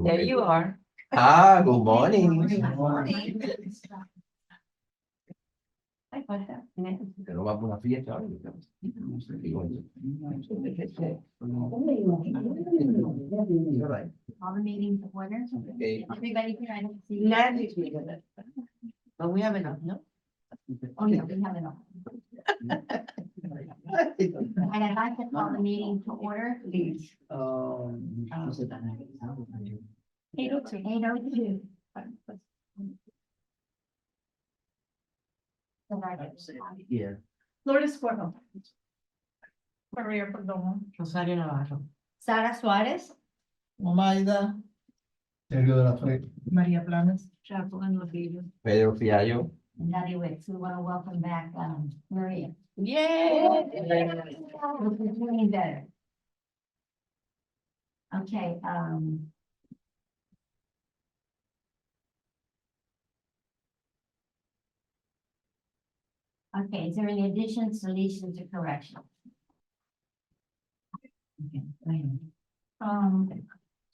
There you are. Good morning. Pero vamos a una fiesta hoy. All the meetings of order. Okay. Everybody can see. But we have enough, no? Oh, yeah, we have enough. And I'd like to call the meeting to order. Please. 8:02. 8:02. Yeah. Lourdes Cuervo. Maria Perdomo. Rosario Navarro. Sara Suarez. Omaida. Sergio de la Fe. Maria Planes. Jacqueline Lopez. Pedro Fiallo. And Natty Wicks. We want to welcome back, Maria. Yay! It's doing better. Okay, okay, is there any additions, deletions, or corrections? Okay, go ahead.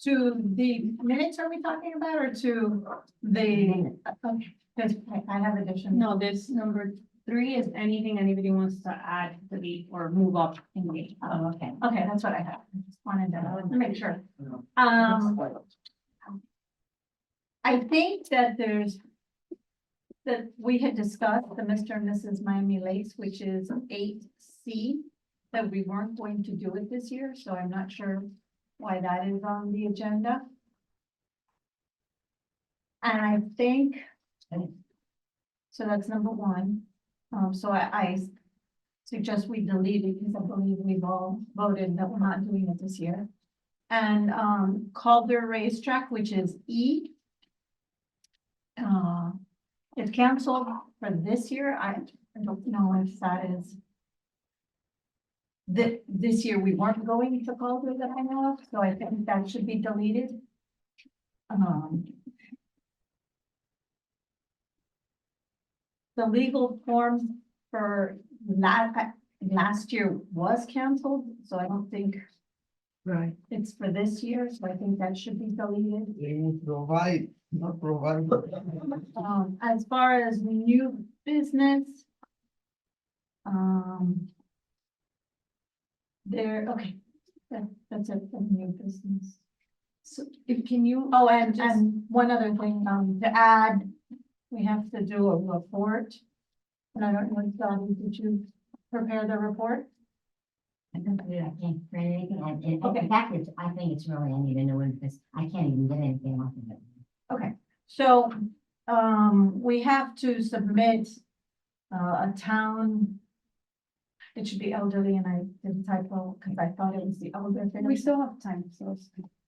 To the minutes are we talking about or to the, okay, this, I have addition. No, this number 3 is anything anybody wants to add, delete, or move up in the. Oh, okay. Okay, that's what I have. I just wanted to make sure. I think that that we had discussed the Mr. and Mrs. Miami Lakes, which is 8C, that we weren't going to do it this year, so I'm not sure why that is on the agenda. And I think, so that's number 1. So I suggest we delete it because I believe we've all voted that we're not doing it this year. And Calder Racetrack, which is E. It's canceled for this year. I don't know if that is. This year we weren't going to Calder that I know of, so I think that should be deleted. The legal form for last year was canceled, so I don't think Right. it's for this year, so I think that should be deleted. Provide, not provide. As far as new business. Okay, that's it for new business. So if can you, Oh, and one other thing, to add, we have to do a report. And I don't know, Dottie, did you prepare the report? I don't do it, I can't print anything, and Okay. in fact, I think it's really, I need to know because I can't even get anything off of it. Okay, so, we have to submit, a town. It should be elderly, and I did typo, because I thought it was the elder. we still have time, so.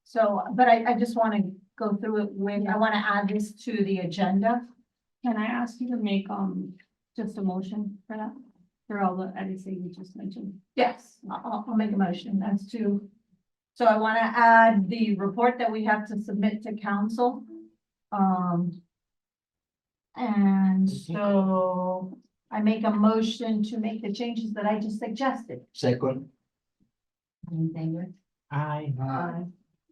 So, but I just want to go through it with, I want to add this to the agenda. Can I ask you to make, just a motion for that? For all the edits that you just mentioned? Yes, I'll make a motion as to, so I want to add the report that we have to submit to council. And so I make a motion to make the changes that I just suggested. Second. In favor? Aye.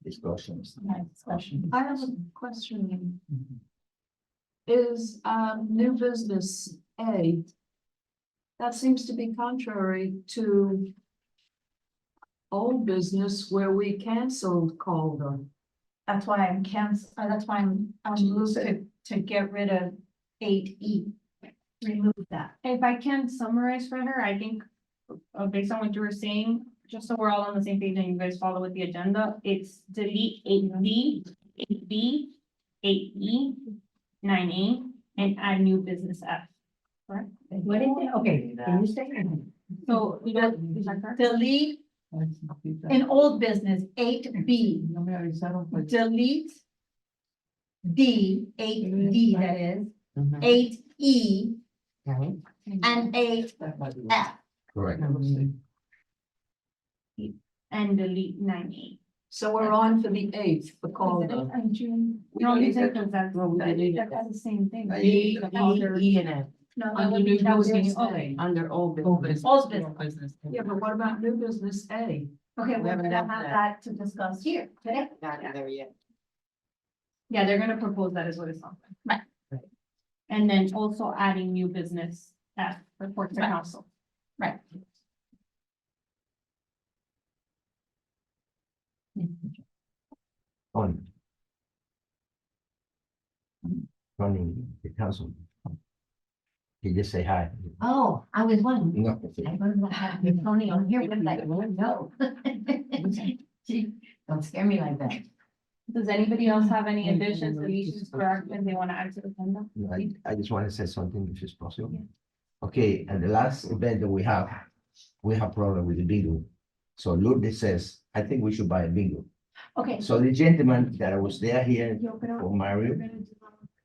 Discussions. My discussion. I have a question. Is new business A? That seems to be contrary to old business where we canceled Calder. That's why I'm that's why I'm moved to get rid of 8E. Remove that. If I can summarize for her, I think, based on what you were saying, just so we're all on the same page and you guys follow with the agenda, it's delete 8D, 8B, 8E, 9A, and add new business F. Correct? What is it? Okay, can you say it? So we got, is that correct? Delete in old business, 8B. No me avisaron, pues. Delete D, 8D that is, 8E Right, and 8F. Correct. And delete 9A. So we're on for the 8th for Calder. And June. No, you said because that's, Well, we deleted that's the same thing. E, E, and F. No, that Under would be new that would be- business okay. A. Under old Old business. business. Yeah, but what about new business A? Okay, We we're haven't gonna done have that. that to discuss here today. Not there yet. Yeah, they're gonna propose that is what it's on. Right. And then also adding new business F, report to Right. council. Right. On. Running the council. He just say hi. Oh, I was wondering. No, I wonder what happened to Tony on here with that, no. Gee, don't scare me like that. Does anybody else have any additions, deletions, corrections they wanna add to the agenda? no, I just want to say something if it's possible. Okay, and the last event that we have problem with the bingo. So Lourdes says, I think we should buy a bingo. Okay. So the gentleman that was there here for Mario,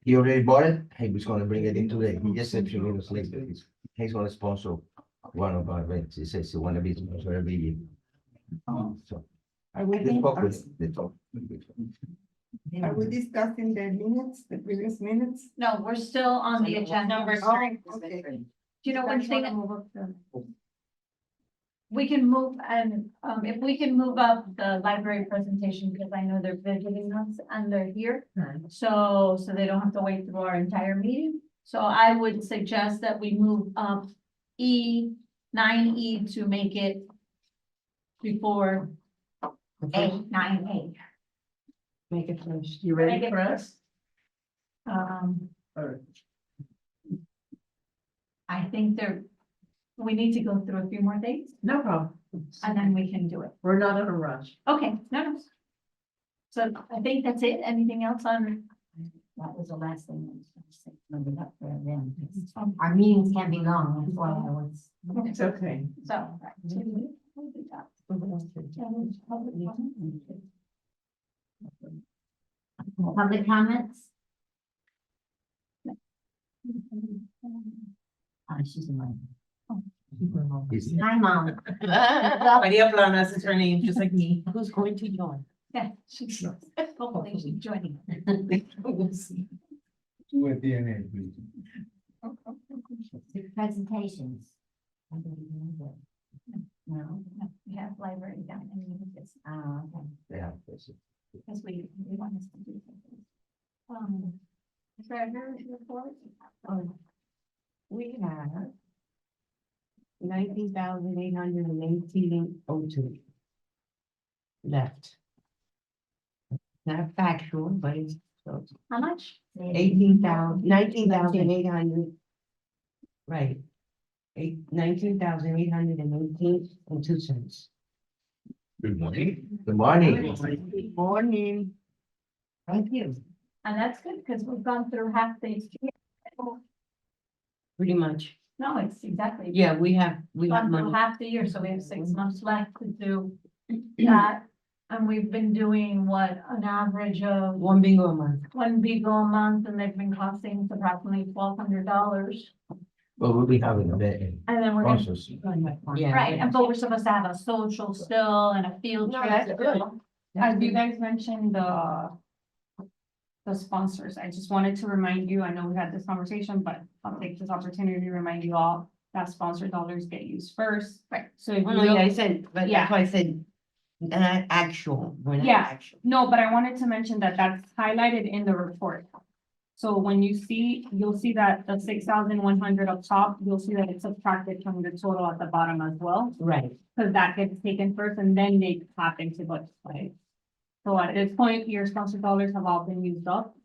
he already bought it. He was gonna bring it in today. He just said 3 minutes later, he's gonna sponsor one of our events. He says he wanna be sponsor every year. So. Are we, They talk with, they talk. are we discussing the minutes, the previous minutes? No, we're still on the agenda. Number Oh, three. okay. Do you know one thing? We can move and, if we can move up the library presentation, because I know they're visiting us and they're here. So they don't have to wait through our entire meeting. So I would suggest that we move up E9E to make it before A9A. Make it first. You ready for us? I think we need to go through a few more things No problem. and then we can do it. We're not in a rush. Okay, no. So I think that's it. Anything else on? That was the last thing. I was gonna say, remember that for them. Our meetings can be long, that's why I was. It's okay. So. Public comments? She's in my. He's- Hi, Mom. Maria Blanas is her name, just like me. Who's going to join? Yeah, she's, hopefully she's joining. We'll see. Two at the end, please. Presentations. I don't even know that. No, We have library down in this, okay. Yeah, that's it. because we want us to do something. Treasurer's report. We have 19,818.02 left. Not factual, but it's close. How much? 19,800. Right. 19,818.02. Good morning. Good morning. Good morning. Thank you. And that's good, because we've gone through half the year. Pretty much. No, it's exactly. Yeah, we have Gone through money. half the year, so we have 6 months left to do that. And we've been doing what, an average of One bingo a month. one bingo a month, and they've been costing us approximately $1,200. Well, we'll be having a bit. And then we're gonna, Sponsors. Yeah. right, and but we're supposed to have a social still and a field No, trip. that's good. still. As you guys mentioned, the sponsors, I just wanted to remind you, I know we had this conversation, but I'll take this opportunity to remind you all that sponsor dollars get used first. Right. So if Oh, you no, yeah, I don't, said, but Yeah. that's why I said, actual, we're not Yeah. actual. no, but I wanted to mention that that's highlighted in the report. So when you see, you'll see that the 6,100 up top, you'll see that it's subtracted from the total at the bottom as well. Right. Because that gets taken first and then they tap into budget play. So at this point, your sponsor dollars have all been used up.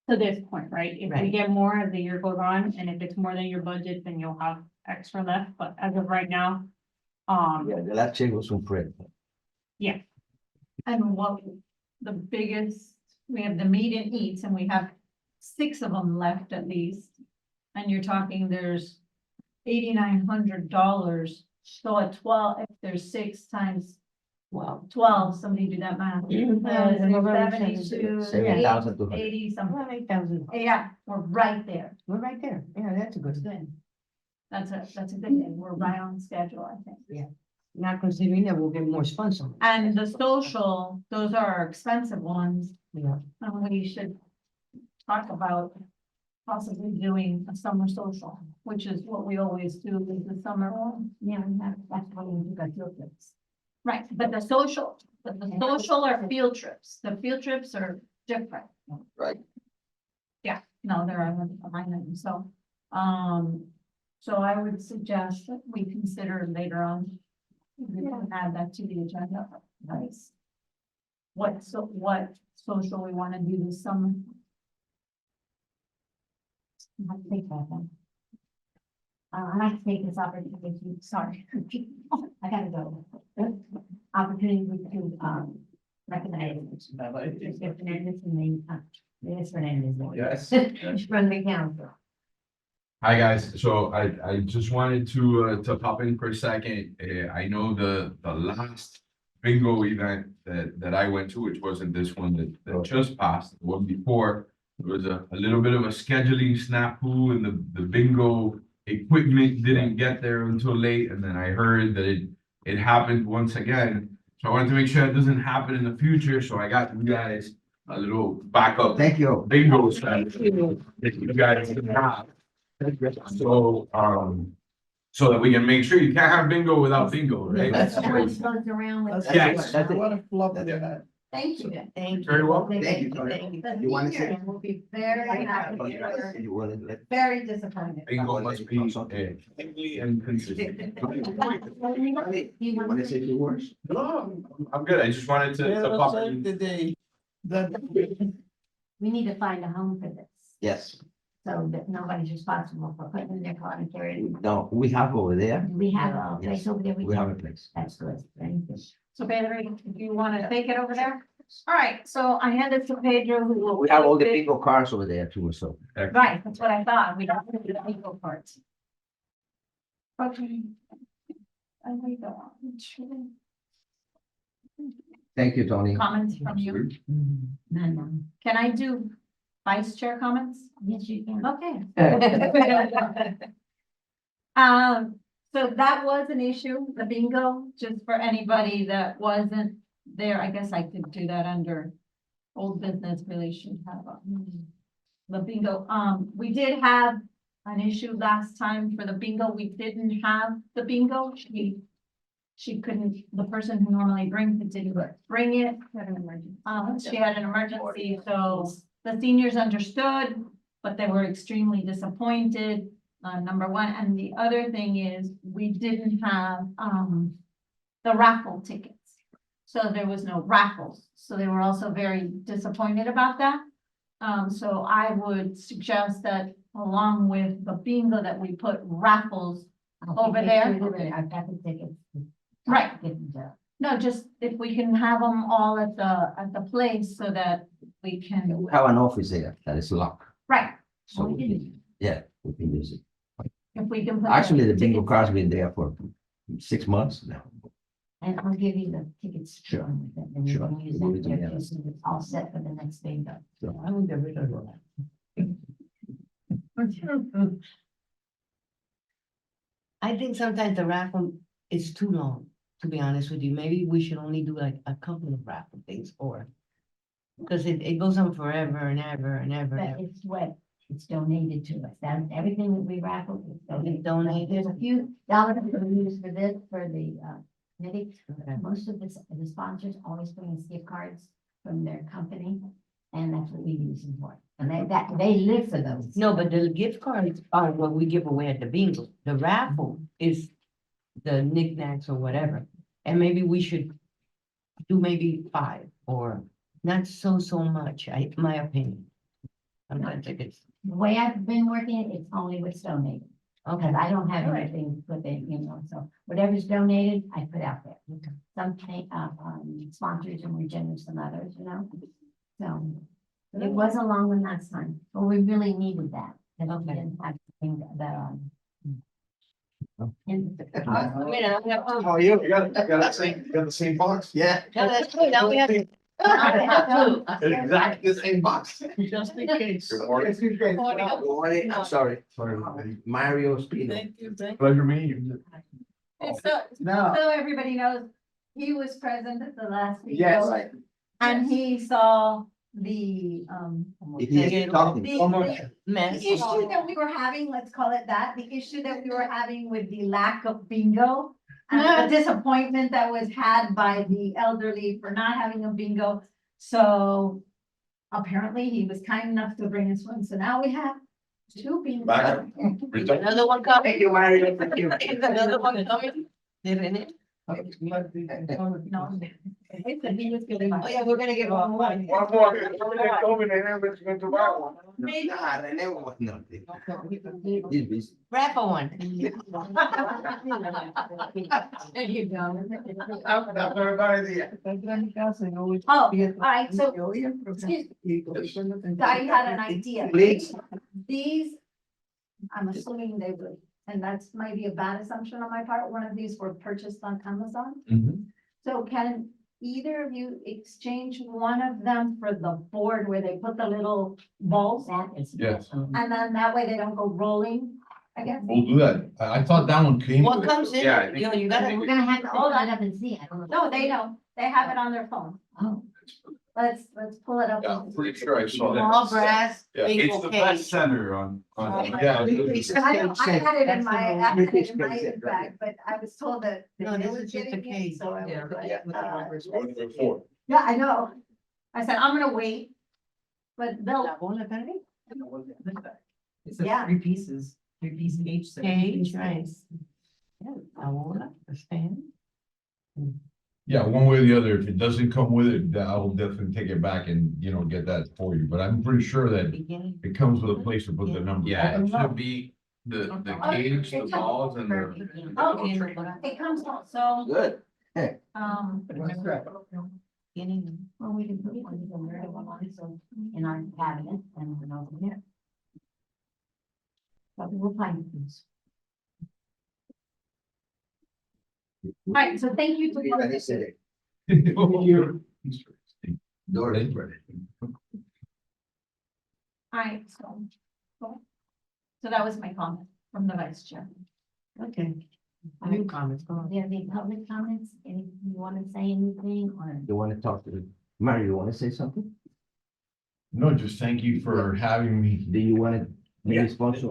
To this point, right? If we Right. get more as the year goes on, and if it's more than your budget, then you'll have extra left, but as of right now. Yeah, the last check was from Fred. And what, the biggest, we have the meet and eats, and we have 6 of them left at least. And you're talking, there's $8,900, so at 12, if there's 6 times Wow. 12, somebody do that math. November 72, 7,200. 80 something. Well, 8,000. Yeah, we're right there. We're right there. Yeah, that's a good thing. That's a good thing. We're right on schedule, I think. Not considering that we'll get more sponsors. And the social, those are our expensive ones, Yeah. and we should talk about possibly doing a summer social, which is what we always do with the summer one. Yeah, we have, that's why we got your trips. Right, but the social are field trips. The field trips are different. Right. Yeah, no, there are line items, so I would suggest that we consider later on. We can add that to the agenda. Nice. What social we want to do this summer? I have to think about that. I'd like to take this opportunity, sorry, I gotta go. Opportunity to, recognize. Mr. Fernandez and me, Ms. Fernandez. Yes. Run the council. Hi, guys. So I just wanted to pop in for a second. I know the last bingo event that I went to, which wasn't this one that just passed, the one before, there was a little bit of a scheduling snafu and the bingo equipment didn't get there until late, and then I heard that it happened once again. So I wanted to make sure it doesn't happen in the future, so I got you guys a little backup Thank you. bingo strategy that you guys can have. So, so that we can make sure you can't have bingo without bingo, right? Everyone goes around with. Yes. That's it. What a flop of that. Thank you. Thank you. Very well. Thank you, Tony. Thank you. You want to say? Seniors will be very happy, You want to let? very disappointed. Bingo must be cleanly and consistent. You want to say 2 words? No, I'm good. I just wanted to Yeah, pop save in. the day. That. We need to find a home for this, Yes. so that nobody's responsible for putting in their car and carrying. No, we have over there. Do we have a place Yes. over there? We have a can- place. That's good, thank you. So Pedro, if you want to take it over there? All right, so I handed to Pedro who will. We have all the bingo cards over there too, so. Right, that's what I thought. We don't have the legal parts. Okay. And we go on. Thank you, Tony. Comments from you? No. Can I do vice chair comments? Yes, you can. Okay. So that was an issue, the bingo, just for anybody that wasn't there, I guess I could do that under old business, really should have the bingo. We did have an issue last time for the bingo. We didn't have the bingo. She couldn't, the person who normally brings it didn't bring it. She had an emergency, so the seniors understood, but they were extremely disappointed. Number one, and the other thing is, we didn't have, the raffle tickets. So there was no raffles, so they were also very disappointed about that. So I would suggest that along with the bingo that we put raffles over there. I've got the tickets. Right. Get them to- No, just if we can have them all at the place so that we We can, have an office there that is locked, right, so Oh, we we didn't. can, yeah, we can use it. if we can. put Actually, the bingo tickets- cards been there for 6 months now. And I'll give you the tickets. Sure. And you Sure. can use We'll that do it there, together. so it's all set for the next bingo. So- I will get rid of that. I think sometimes the raffle is too long, to be honest with you. Maybe we should only do like a couple of raffle things or. Because it goes on forever and ever and ever and But ever. it's what, it's donated to us. That, everything that we raffle is donated. Donated. There's a few dollars that we use for this, for the, committee. Okay. Most of the sponsors always bring us gift cards from their company, and that's what we use them for. And they live for those. No, but the gift cards are what we give away at the bingo. The raffle is the knickknacks or whatever. And maybe we should do maybe 5 or not so much, my opinion. Sometimes it gets, The way I've been working, it's only what's donated, okay, because I don't have anything to put in, so whatever's donated, I put out there. Some sponsors are more generous than others, So it was a long one last time, but we really needed that. Because we didn't have the, How are you? You got the same box? Yeah. no, that's good, now we have to. Exactly the same box. Just in case. Good morning. I'm sorry. Mario Spino. Thank you. Pleasure meeting you. And so, No. so everybody knows, he was present at the last. Yes. bingo, And he saw the, He is talking. the Mess. issue that we were having, let's call it that, the issue that we were having with the lack of bingo. And the disappointment that was had by the elderly for not having a bingo. So apparently he was kind enough to bring us one, so now we have two bingo. Back. Another one coming? Thank you, Mario. Thank you. Is another one coming? Didn't it? No. He said he was gonna buy- Oh, yeah, we're gonna give one more. One more, somebody told me they never going to buy one. Nah, Rene was nothing. He's busy. Raffle one. There you go. That's a good idea. Oh, all right, so I had an idea. Please. These, I'm assuming they would, and that's maybe a bad assumption on my part, one of these were purchased on Amazon. So can either of you exchange one of them for the board where they put the little balls? That is. Yes. And then that way they don't go rolling, I guess? We'll do that. I thought that one came. What with it. comes in, Yeah, I think- you know, you We're gotta, gonna have to hold it up and see. I don't know. No, they don't. They have it on their phone. Oh, Let's pull it up. Yeah, I'm pretty sure I saw small that. brass, Yeah, bingo It's the cage. best seller on. Yeah. I had it in my, I had it in my That's the- bag, but I was told that. No, they this were is just a getting it, cage. so I was Yeah. like, Before. yeah, I know. I said, I'm gonna wait. But they'll, La bola verde? It's Yeah. three piece cage. so Cage, it's right. nice. Yeah, la bola, the stand. Yeah, one way or the other, if it doesn't come with it, I will definitely take it back and, you know, get that for you, but I'm pretty sure that Beginning. it comes with a place to put the number. Yeah, it should be the cage, the balls and the. oh, it comes out, so, Good. Beginning. well, we can put one of them right along, so in our cabinet and then over here. But we'll find things. right, so thank you to both of you. Doris. Alright, so. cool. So that was my comment from the vice chair. Okay. New comments, go on. Do you have any public comments? Any, you wanna say anything or? You wanna talk to the, Mario, you wanna say something? No, just thank you for having me. Do you wanna be Yeah. sponsor?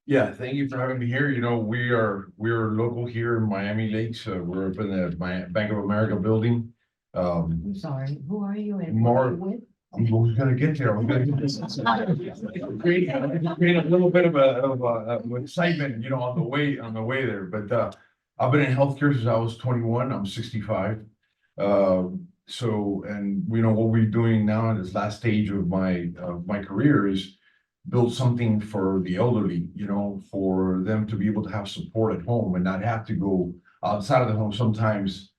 Yeah, thank you for having me here. You know, we're local here in Miami Lakes. We're up in the Bank of America building. I'm sorry, who are you and what are you with? I'm gonna get there. I'm gonna get this. Create a little bit of excitement, you know, on the way there, but, I've been in healthcare since I was 21. I'm 65. So, and you know, what we're doing now in this last stage of my career is build something for the elderly, you know, for them to be able to have support at home and not have to go outside of the home. Sometimes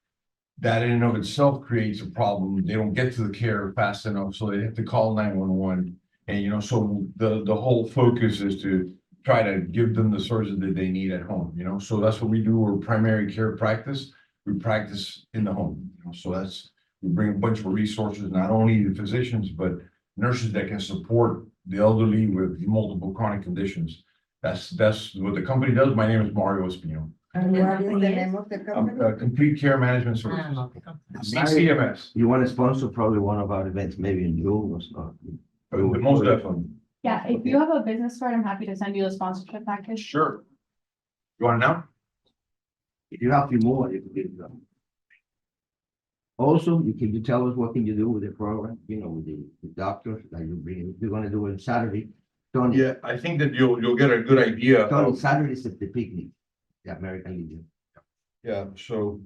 that in and of itself creates a problem. They don't get to the care fast enough, so they have to call 911. And, you know, so the whole focus is to try to give them the services that they need at home, you know? So that's what we do. We're primary care practice. We practice in the home, you know? So we bring a bunch of resources, not only the physicians, but nurses that can support the elderly with multiple chronic conditions. That's what the company does. My name is Mario Espino. And what is the name of the I'm company? Complete Care Management Services. Ah, CCMS, You wanna sponsor probably one of our events, maybe in June or so. most definitely. Yeah, if you have a business card, I'm happy to send you the sponsorship package. Sure. You want it now? If you have few more, you can give them. Also, you tell us what can you do with the program, you know, with the doctors, like you're gonna do it Saturday. Tony, Yeah, I think that you'll get a good idea Tony, of, Saturday is the picnic, the American Legion. yeah, so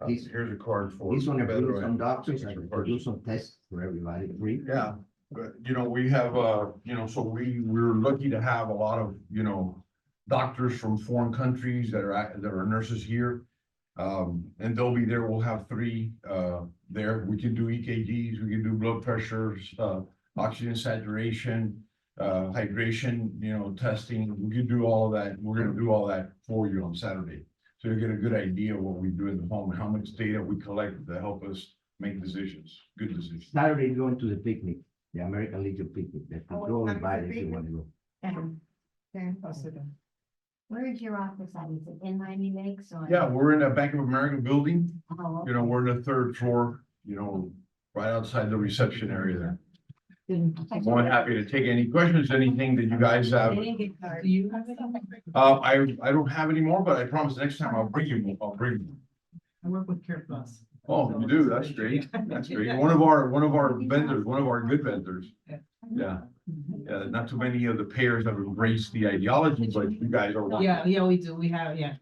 He's- here's a card for. He's gonna bring Pedro some and doctors signature and cards. do some tests for everybody, free. Yeah, but you know, we have, you know, so we're lucky to have a lot of, you know, doctors from foreign countries that are nurses here. And they'll be there. We'll have 3, there. We can do EKGs, we can do blood pressures, oxygen saturation, hydration, you know, testing. We can do all of that. We're gonna do all that for you on Saturday. So you get a good idea of what we do in the home and how much data we collect to help us make decisions, good decisions. Saturday, you're going to the picnic, the American Legion picnic, that's Oh, what all time is the invited if you picnic? wanna go. And where is your office at? Is it in Miami Lakes or? Yeah, we're in a Bank of America building. Oh, You know, we're in the 3rd floor, you know, right outside the reception area there. I'm more than happy to take any questions, anything that you guys have. Do you have it? I don't have any more, but I promise next time I'll bring you. I work with Care Plus. Oh, you do, that's great, that's great. One of our vendors, one of our good vendors. Yeah, yeah, not too many of the payers have embraced the ideology, but you guys are one. Yeah, we do, we have, yeah.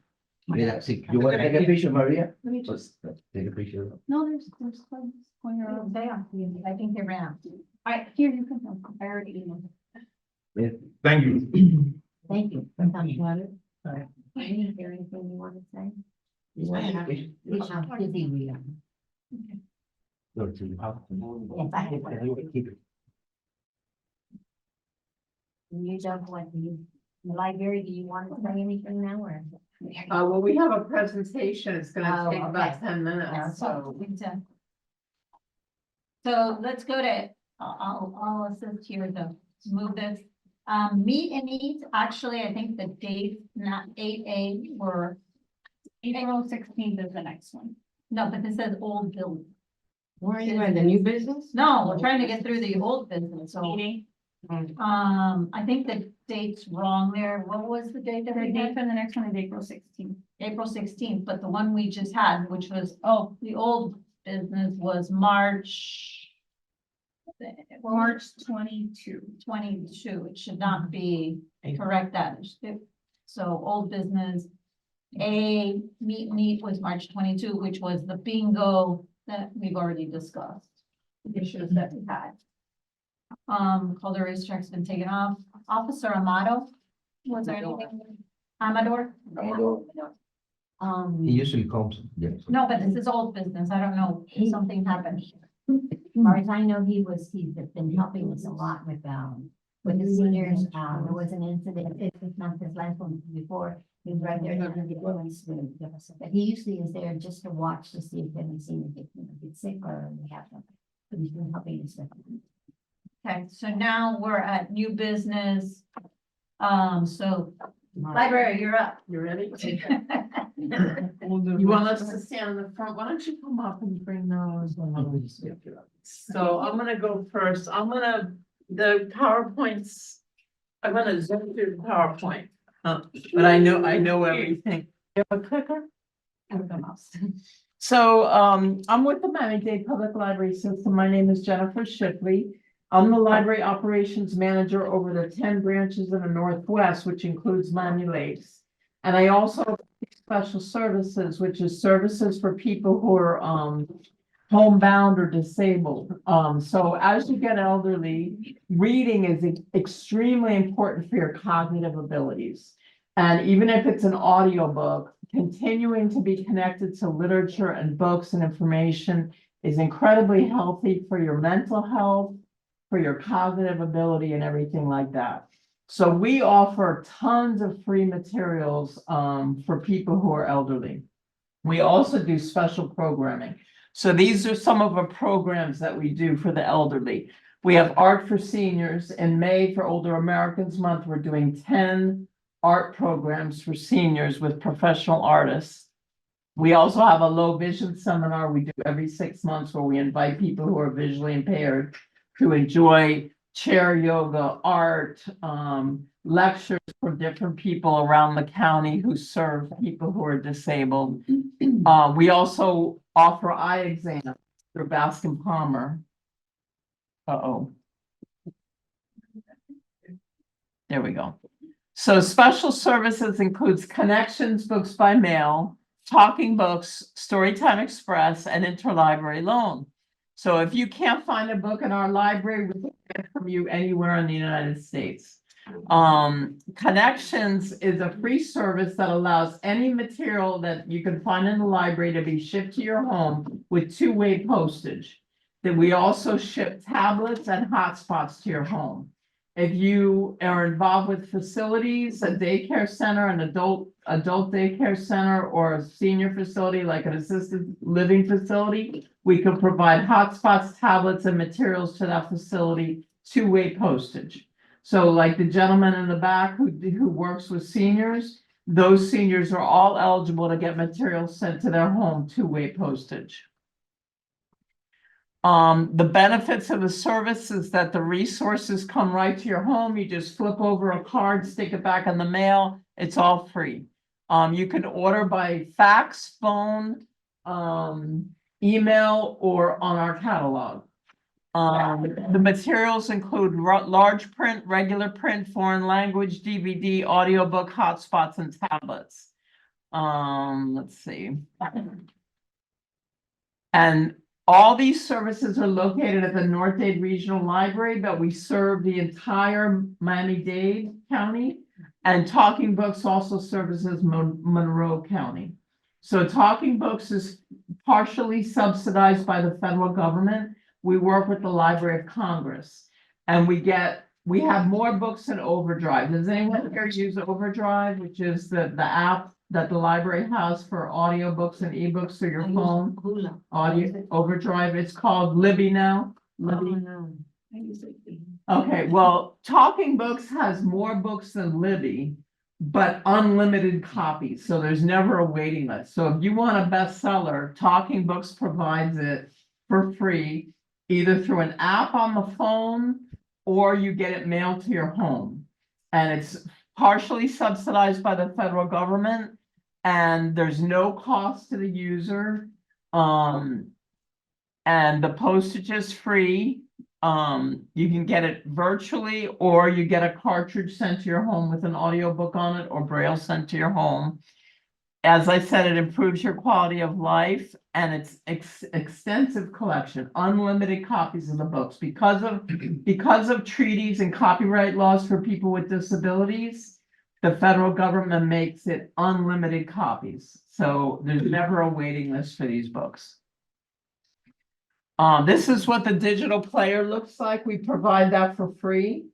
Mira, si you wanna take a picture, Maria? Let me Just take a picture. No, there's clothes going around. They are, I think they ran out. Here, you can help. I already emailed. Thank you. Thank you for coming. Alright. Is there anything you want to say? You wanna take a picture? How busy we are. Go to the house. Yes, I have one. Keep it. You don't want the library, do you want to say anything now or? Well, we have a presentation. It's gonna Oh, take about okay. 10 minutes, so. So let's go to, I'll assist here to move this. Meet and eat, actually, I think the dates, not 8A were, April 16th is the next one. no, but this says old building. Where are you at, the new business? No, we're trying to get through the old business, so, Meeting. I think the date's wrong there. What was the date that The we date had? for the next one is April 16th. April 16th, but the one we just had, which was, oh, the old business was March. March 22. 22, it should not be, correct that. So old business. Meet was March 22, which was the bingo that we've already discussed. The issues that we had. Calder racetrack's been taken off. Officer Amato, was there anything? Amador? He usually comes, yes. No, but this is old business. I don't know if something happened. As far as I know, he's been helping us a lot with the seniors. There was an incident, it's not this last one before, he was right there. But he usually is there just to watch to see if any senior get sick or they have something. But he's been helping us. Okay, so now we're at new business. So library, you're up. You ready? You You want us to stand in the front? Why don't you come up and bring those? So I'm gonna go first. The PowerPoints, I'm gonna zoom through the PowerPoint. But I know everything. You have a clicker? So, I'm with the Miami-Dade Public Library System. My name is Jennifer Shipley. I'm the library operations manager over the 10 branches in the Northwest, which includes Miami Lakes. And I also have special services, which is services for people who are homebound or disabled. So as you get elderly, reading is extremely important for your cognitive abilities. And even if it's an audiobook, continuing to be connected to literature and books and information is incredibly healthy for your mental health, for your cognitive ability and everything like that. So we offer tons of free materials for people who are elderly. We also do special programming. So these are some of the programs that we do for the elderly. We have Art for Seniors. In May for Older Americans Month, we're doing 10 art programs for seniors with professional artists. We also have a low vision seminar we do every 6 months where we invite people who are visually impaired to enjoy chair yoga, art, lectures from different people around the county who serve people who are disabled. We also offer eye exams through Bascom Palmer. There we go. So special services includes Connections Books by Mail, Talking Books, Storytime Express, and Interlibrary Loan. So if you can't find a book in our library, we can get it from you anywhere in the United States. Connections is a free service that allows any material that you can find in the library to be shipped to your home with two-way postage. Then we also ship tablets and hotspots to your home. If you are involved with facilities, a daycare center, an adult daycare center, or a senior facility like an assisted living facility, we can provide hotspots, tablets, and materials to that facility, two-way postage. So like the gentleman in the back who works with seniors, those seniors are all eligible to get materials sent to their home, two-way postage. The benefits of the service is that the resources come right to your home. You just flip over a card, stick it back in the mail. It's all free. You can order by fax, phone. email, or on our catalog. The materials include large print, regular print, foreign language, DVD, audiobook, hotspots, and tablets. Let's see. And all these services are located at the North Dade Regional Library, but we serve the entire Miami-Dade County. And Talking Books also services Monroe County. So Talking Books is partially subsidized by the federal government. We work with the Library of Congress. And we have more books than Overdrive. Does anyone here use Overdrive, which is the app that the library has for audiobooks and ebooks through your I use phone? Hula. Audio Overdrive, it's called Libby now. Oh, Libby. no. Okay, well, Talking Books has more books than Libby, but unlimited copies, so there's never a waiting list. So if you want a bestseller, Talking Books provides it for free, either through an app on the phone or you get it mailed to your home. And it's partially subsidized by the federal government, and there's no cost to the user. And the postage is free. You can get it virtually, or you get a cartridge sent to your home with an audiobook on it, or Braille sent to your home. As I said, it improves your quality of life, and it's extensive collection, unlimited copies of the books. Because of treaties and copyright laws for people with disabilities, the federal government makes it unlimited copies. So there's never a waiting list for these books. This is what the digital player looks like. We provide that for free.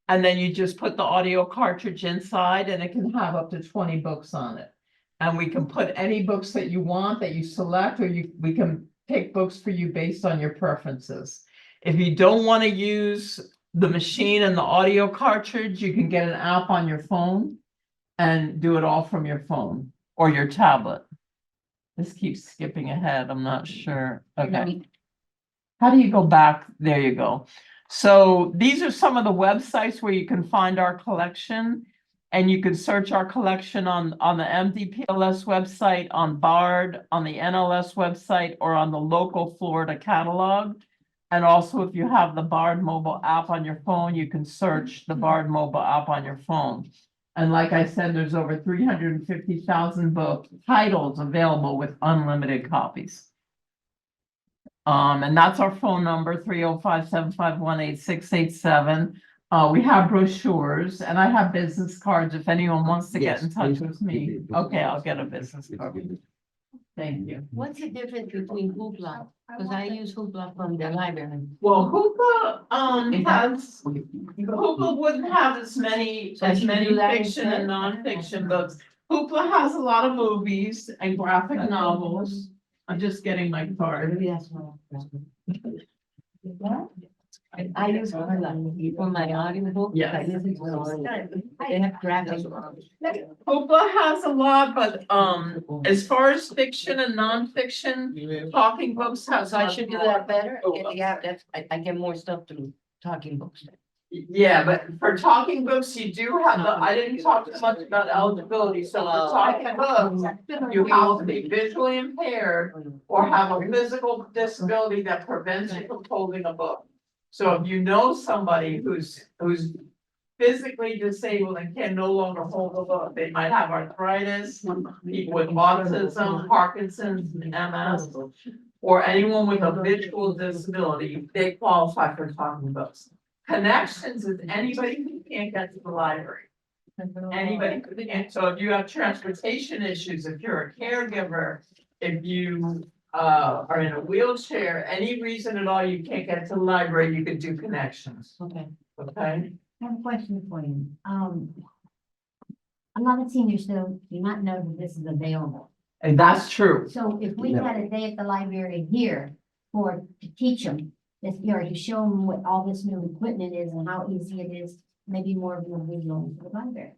And then you just put the audio cartridge inside, and it can have up to 20 books on it. And we can put any books that you want that you select, or we can pick books for you based on your preferences. If you don't want to use the machine and the audio cartridge, you can get an app on your phone and do it all from your phone or your tablet. This keeps skipping ahead. I'm not sure. Okay. How do you go back? There you go. So these are some of the websites where you can find our collection, and you can search our collection on the MDPLS website, on BARD, on the NLS website, or on the local Florida catalog. And also, if you have the BARD mobile app on your phone, you can search the BARD mobile app on your phone. And like I said, there's over 350,000 book titles available with unlimited copies. And that's our phone number, 305-751-8687. We have brochures, and I have business cards if anyone wants to get in touch with me. Okay, I'll get a business card. Thank you. What's the difference between Hoopla? Because I use Hoopla from the library. Well, Hoopla, Hoopla wouldn't have as many So I should do that fiction and instead? nonfiction books. Hoopla has a lot of movies and graphic novels. I'm just getting my card. Maybe that's what I use Hoopla for my audiobook. Yes. I listen to it. They have graphics. Hoopla has a lot, but as far as fiction and nonfiction, Talking Books has. So I should do that better? Hoopla. Yeah, that's, I get more stuff through Talking Books. Yeah, but for Talking Books, you do have I didn't talk too much about eligibility, so for Talking Books, you have to be visually impaired or have a physical disability that prevents you from holding a book. So if you know somebody who's physically disabled and can no longer hold a book, they might have arthritis, people with autism, Parkinson's, MS, or anyone with a visual disability, they qualify for Talking Books. Connections is anybody who can't get to the library. Anybody who can't. So if you have transportation issues, if you're a caregiver, if you are in a wheelchair, any reason at all you can't get to the library, you can do Connections. Okay. Okay? I have a question for you. A lot of seniors still do not know that this is available. And that's true. So if we had a day at the library here to teach them, this, to show them what all this new equipment is and how easy it is, maybe more of them visual to the library.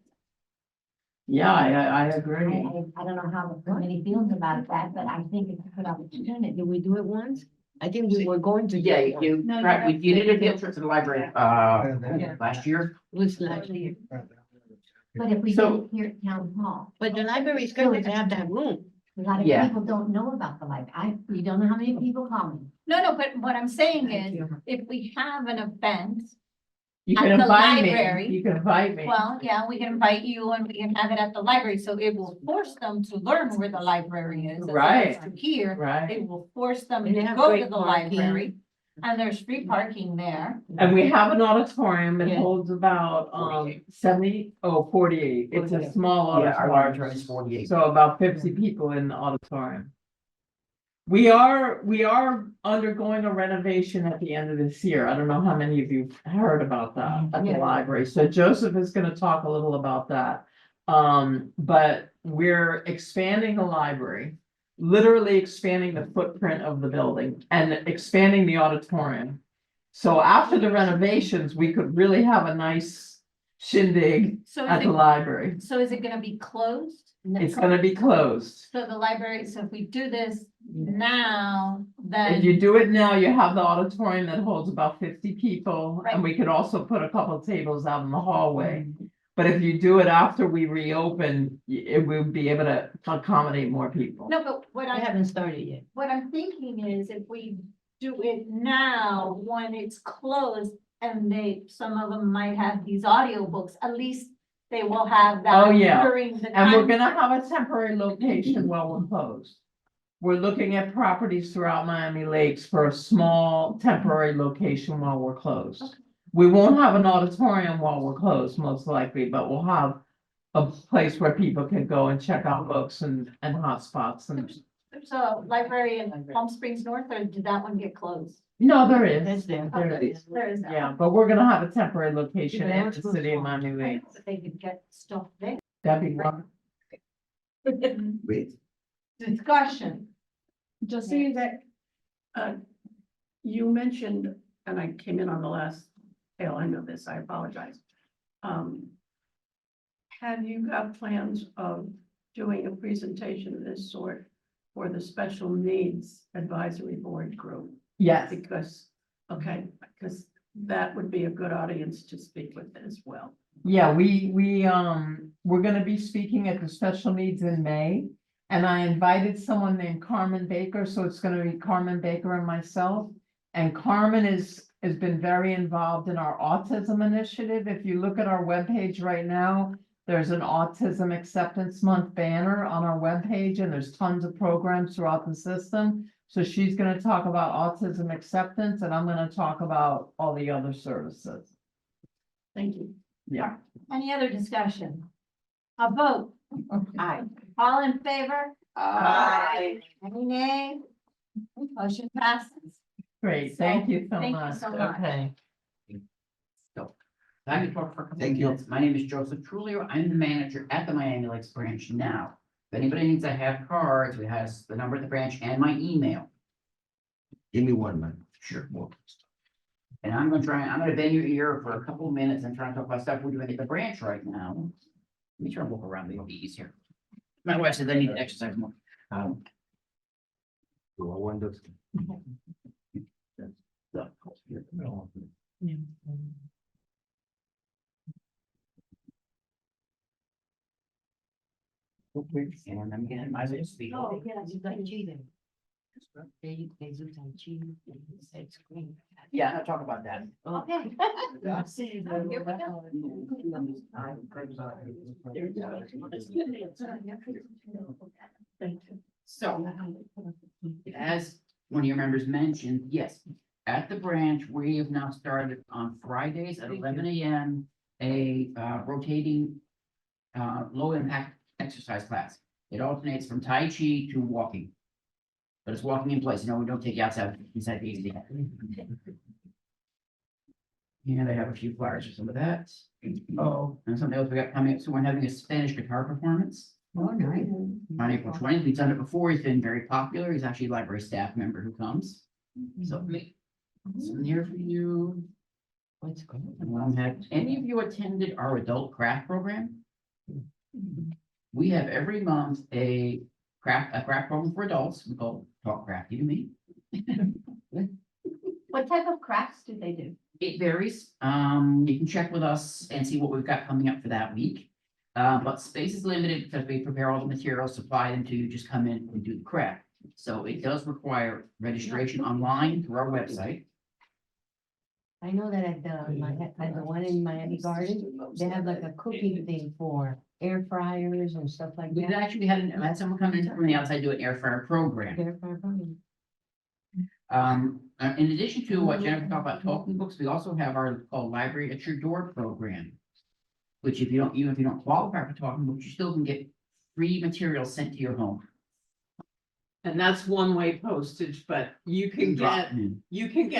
Yeah, I I agree. don't know how the committee feels about that, but I think it's a good opportunity. Did we do it once? I think we were going to. do Yeah, it once. you, No, right, you we did it at the entrance to the library, last year. It was last year. But if we So- do it here at town hall, But the library is going to have that room. A lot of Yeah. people don't know about the library. You don't know how many people call me. No, but what I'm saying Thank is, you. if we have an event, You At can the invite me, library. you can invite me. well, yeah, we can invite you and we can have it at the library, so it will force them to learn where the library is. as Right. opposed to here, Right, it will force them And to they have go to great the parking. library. And there's free parking there. and we have an auditorium, it Yeah. holds about, 48. It's a small Yeah, our large room auditorium, is 48. so about 50 people in the auditorium. We are undergoing a renovation at the end of this year. I don't know how many of you heard about that at the Yeah. library. So Joseph is gonna talk a little about that. But we're expanding the library, literally expanding the footprint of the building and expanding the auditorium. So after the renovations, we could really have a nice shindig So at the library. is it gonna be closed? It's gonna be closed. So the library, so if we do this now, If then, you do it now, you have the auditorium that holds about 50 people, and we could also put a couple of tables out in the hallway. But if you do it after we reopen, it would be able to accommodate more people. no, but what I I, haven't started yet. what I'm thinking is if we do it now, when it's closed, and some of them might have these audiobooks, at least they will have that Oh, yeah. during the And we're time. gonna have a temporary location while we're closed. We're looking at properties throughout Miami Lakes for a small temporary location while we're closed. We won't have an auditorium while we're closed, most likely, but we'll have a place where people can go and check out books and hotspots and, There's a library in Palm Springs North, or did that one get closed? no, there is. That's there. There is. There is. Yeah, but we're gonna have a temporary location Yeah, in that's the good city of point. Miami Lakes. But they could get stuff there. That'd be wonderful. Wait, Discussion. Just see that, you mentioned, and I came in on the last tail end of this, I apologize. Have you got plans of doing a presentation of this sort for the special needs advisory board group? Yes, Because, okay, because that would be a good audience to speak with as well. yeah, we're gonna be speaking at the special needs in May. And I invited someone named Carmen Baker, so it's gonna be Carmen Baker and myself. And Carmen has been very involved in our autism initiative. If you look at our webpage right now, there's an Autism Acceptance Month banner on our webpage, and there's tons of programs throughout the system. So she's gonna talk about autism acceptance, and I'm gonna talk about all the other services. Thank you. Yeah. Any other discussion? A vote. Aye. All in favor? Aye. Any nay? Motion passes. Great, thank you so Thank you much. so much. Okay. I can talk for a couple of Thank you. minutes. My name is Joseph Trulio. I'm the manager at the Miami Lakes branch now. If anybody needs, I have cards. It has the number of the branch and my email. give me one, man. Sure. And I'm gonna bend your ear for a couple of minutes and try to talk about stuff we're doing at the branch right now. Let me try to look around, it'll be easier. My wife said I need to exercise more. So I wonder. And I'm getting my little speed. Oh, yeah, you got cheating. They do Tai Chi, said screen. Yeah, I'll talk about that. Okay. So, as one of your members mentioned, yes, at the branch, we have now started on Fridays at 11 a.m. a rotating low impact exercise class. It alternates from Tai Chi to walking. But it's walking in place, we don't take you outside inside the easy. And I have a few flyers for some of that. Oh, and something else we got coming up, so we're having a Spanish guitar performance. Oh, nice. On April 20th, we've done it before, he's been very popular, he's actually a library staff member who comes. So some here for you. What's going Have any of you attended our adult craft program? We have every month a craft program for adults, we call Talk Crafty to Me. What type of crafts do they do? It varies, you can check with us and see what we've got coming up for that week. But space is limited because we prepare all the materials, supply them to you, just come in and do the craft. So it does require registration online through our website. I know that at the one in Miami Garden, they have like a cooking thing for air fryers and stuff like We've that. actually had someone come in from the outside do an air fryer program. Air fryer program. In addition to what Jennifer talked about talking books, we also have our called Library at Your Door program. Which if you don't qualify for talking books, you still can get free materials sent to your home. And that's one-way postage, but you can get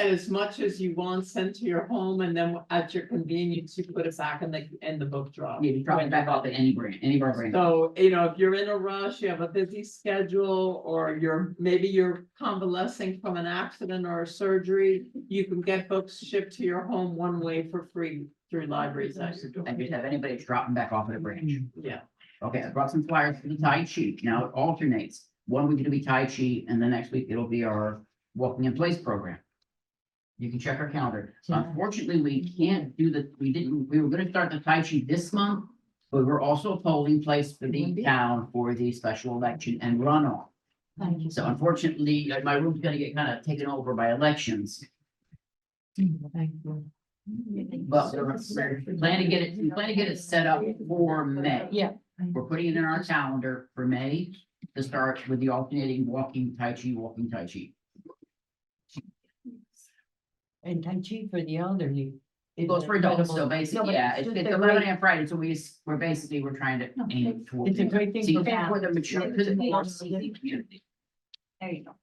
as much as you want sent to your home, and then at your convenience, you put it back in the book drop. Yeah, you drop it back off at any brand, any of our brands. So, if you're in a rush, you have a busy schedule, or maybe you're convalescing from an accident or a surgery, you can get books shipped to your home one way for free through libraries at your door. And just have anybody that's dropping back off at a branch. Yeah. Okay, I brought some flyers for the Tai Chi. Now it alternates. 1 week it'll be Tai Chi, and the next week it'll be our Walking in Place program. You can check our calendar. Unfortunately, we can't do we were gonna start the Tai Chi this month, but we're also a polling place for the town for the special election and runoff. Thank you. So unfortunately, my room's gonna get kind of taken over by elections, Thank you. but we plan to get it set up for May. Yeah. We're putting it in our calendar for May to start with the alternating walking Tai Chi. And Tai Chi for the elderly. It goes for adults, so incredible. No, basically, but yeah, it's it's just a 11 great- and Friday, so we're trying to aim towards. It's a great thing See, for for the families. mature, because it's more senior community. There you go.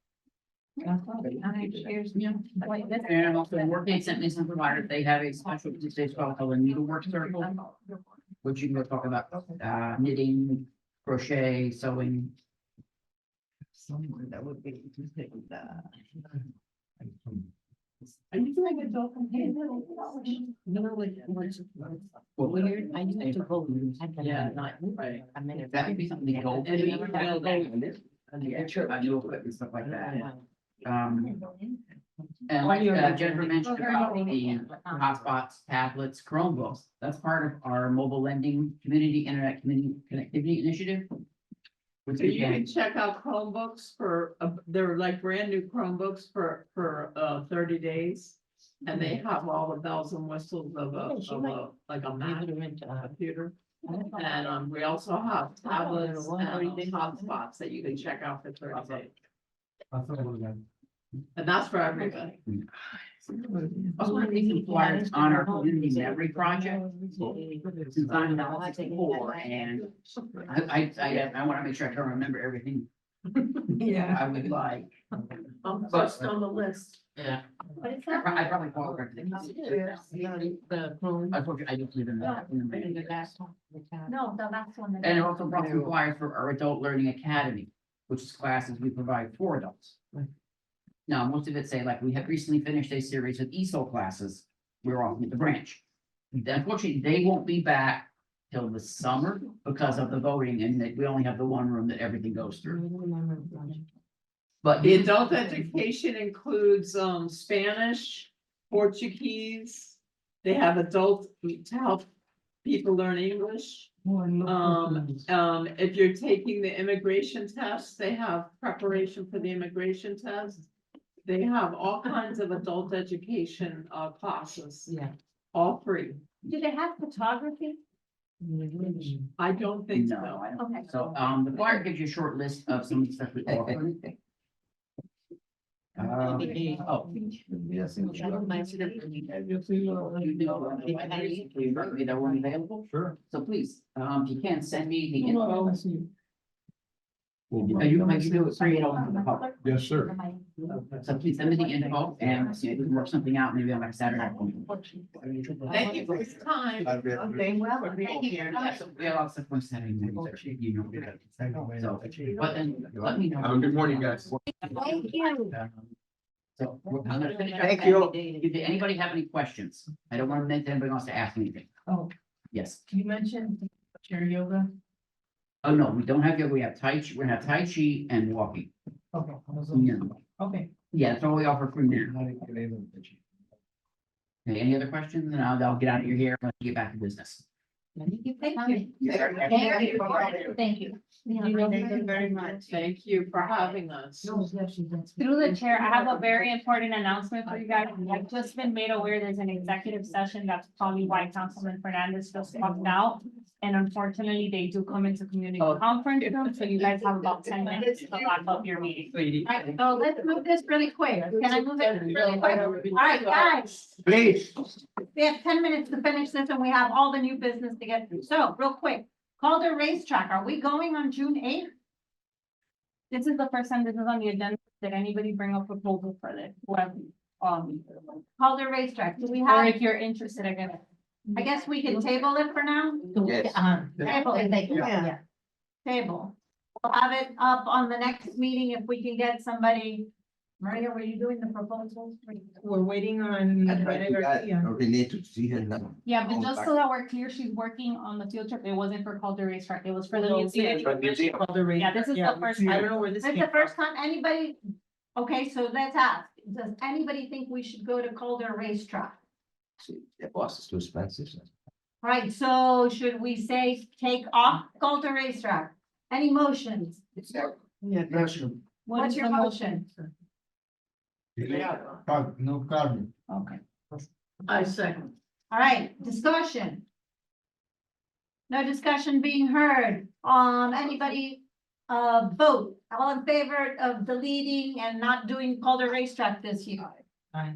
And also, Workday sent me some providers, they have a special, it's called a needlework circle, which you can go talk about, knitting, crochet, sewing. Somewhere that would be. Are you doing adult companion? No, what's weird, I used to go. Yeah, not, right. I mean, That would be something to go. And you can go- Yeah, new equipment, stuff like that. And like Jennifer mentioned about the hotspots, tablets, Chromebooks, that's part of our mobile lending community internet community connectivity initiative. Which So you can again, check out Chromebooks they're like brand new Chromebooks for 30 days. And they have all the bells and whistles of like a Mac computer. And we also have tablets and hotspots that you can check out for 30 days. And that's for everybody. I want to make some flyers on our community memory project. Since I'm not before, and I want to make sure I can remember everything Yeah. I would like. First on the list. Yeah, But it's I not. probably call it. The Chrome. Unfortunately, I just live in the. No, the last one. And it also brought some flyers for our Adult Learning Academy, which is classes we provide for adults. Now, most of it say like, we have recently finished a series of ESOL classes. We're offering at the branch. Unfortunately, they won't be back till the summer because of the voting, and that we only have the one room that everything goes through. But The adult education includes Spanish, Portuguese. They have adult to help people learn English. If you're taking the immigration test, they have preparation for the immigration test. They have all kinds of adult education classes, Yeah. all free. Do they have photography? I don't think no, so. I don't Okay. think so. The flyer gives you a short list of some of the stuff we offer. That weren't available. Sure. So please, if you can, send me the info. You do it free and open to the public. Yes, sir. So please send me the info and see if we can work something out, maybe on like Saturday. Thank you for your time. Okay, well, thank you. Yeah, so we have lots of fun Saturday nights, you know. So, but then, let me know. Have a good morning, guys. Thank you. So, I'm gonna finish up. Thank you. Did anybody have any questions? I don't want to make anybody wants to ask me anything. Oh. Yes. You mentioned chair yoga. Oh, no, we don't have yoga. We have Tai Chi. We're gonna have Tai Chi and walking. Okay. Yeah. Okay. Yeah, that's all we offer from there. Okay, any other questions? And I'll get out of your hair. Let's get back to business. Thank you. Thank you. Thank you. very much. Thank you for having us. Through the chair, I have a very important announcement for you guys. I've just been made aware there's an executive session. That's probably why Councilman Fernandez just walked out. And unfortunately, they do come into community conference room, so you guys have about 10 minutes to wrap up your meeting. Alright, so let's move this really quick. Can I move it really quick? All right, guys, Please. we have 10 minutes to finish this and we have all the new business to get through. So real quick, Calder Racetrack, are we going on June 8th? This is the first time this is on the agenda. Did anybody bring up proposal for this? Whoever, Calder Racetrack, do we or have, if you're interested, I guess we can table it for now? Yes. Table it. Yeah. Table. We'll have it up on the next meeting if we can get somebody. Maria, were you doing the proposals? We're waiting on. We need to see her now. Yeah, but just so that we're clear, she's working on the field trip. It wasn't for Calder Racetrack. It was for the museum. Yeah, this is the first I time. don't know where this It's came the from. first time anybody, okay, so let's ask, does anybody think we should go to Calder Racetrack? The bus is too expensive. All right, so should we say take off Calder Racetrack? Any motions? What's your motion? No problem. Okay. I second. All right, discussion. No discussion being heard. Anybody, vote. All in favor of deleting and not doing Calder Racetrack this year? Any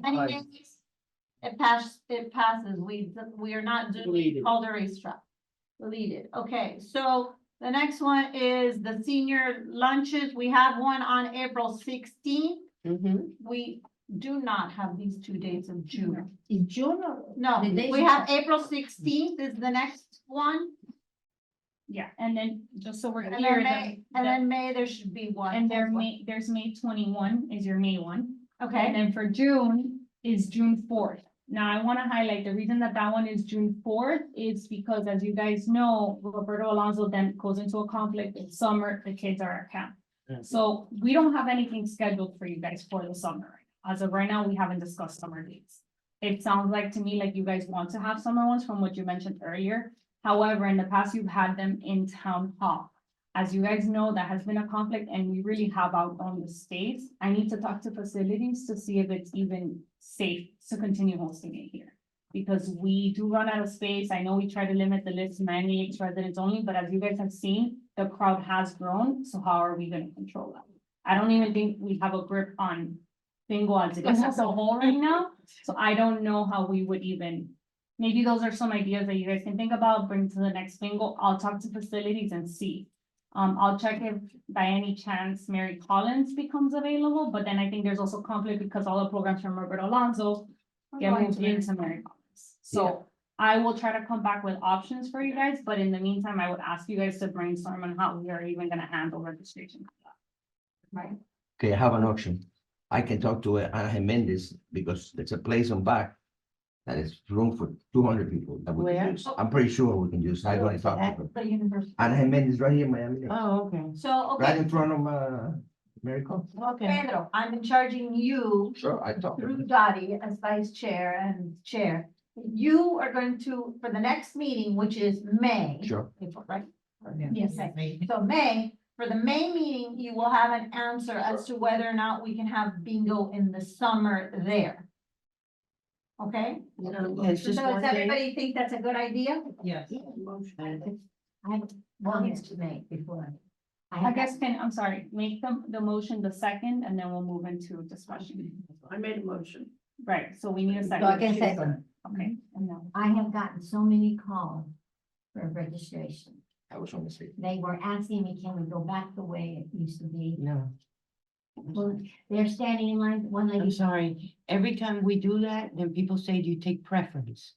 nays? It passes. We are not doing Deleted. Calder Racetrack. Deleted. Okay, so the next one is the senior lunches. We have one on April 16th. We do not have these 2 days of June. In June or? No, The days we of- have April 16th is the next one. Yeah, and then just so we're And clear, then May, and then May, there should be one. and there's May 21 is your May one. And Okay, then for June is June 4th. Now, I want to highlight the reason that that one is June 4th is because, as you guys know, Roberto Alonso then goes into a conflict in summer, the kids are at camp. So we don't have anything scheduled for you guys for the summer. As of right now, we haven't discussed summer dates. It sounds like to me like you guys want to have summer ones from what you mentioned earlier. However, in the past, you've had them in town hall. As you guys know, that has been a conflict and we really have outgrown the space. I need to talk to facilities to see if it's even safe to continue hosting it here. Because we do run out of space. I know we try to limit the list to 98 residents only, but as you guys have seen, the crowd has grown. So how are we gonna control that? I don't even think we have a grip on bingo as it is as a whole right now. So I don't know how we would even, maybe those are some ideas that you guys can think about, bring to the next bingo. I'll talk to facilities and see. I'll check if by any chance Mary Collins becomes available, but then I think there's also conflict because all the programs from Roberto Alonso get moved into Mary Collins. So I will try to come back with options for you guys, but in the meantime, I would ask you guys to brainstorm on how we are even gonna handle registration. right. Okay, I have an option. I can talk to Ana Jimenez because there's a place on back that is room for 200 people that we can Where? use. I'm pretty sure we can use. I'm gonna talk to her. The university. Ana Jimenez right here in Miami, Oh, okay. So, right okay, in front of, Miracle. Okay. Pedro, I'm in charging you Sure, I talked to her. through Dottie as vice chair and chair. You are going to, for the next meeting, which is May. Sure. April, right? Yes. So May, for the May meeting, you will have an answer as to whether or not we can have bingo in the summer there. Okay? It's So just does one day. everybody think that's a good idea? Yes. I have one to make before. I guess I'm sorry, make the motion the second and then we'll move into discussion. I made a motion. Right, so we need a So I can second. second. Okay, and now, I have gotten so many calls for registration. I was on the street. They were asking me, can we go back the way it used to be? No, Well, they're standing in line, one I'm lady. sorry. Every time we do that, then people say, do you take preference?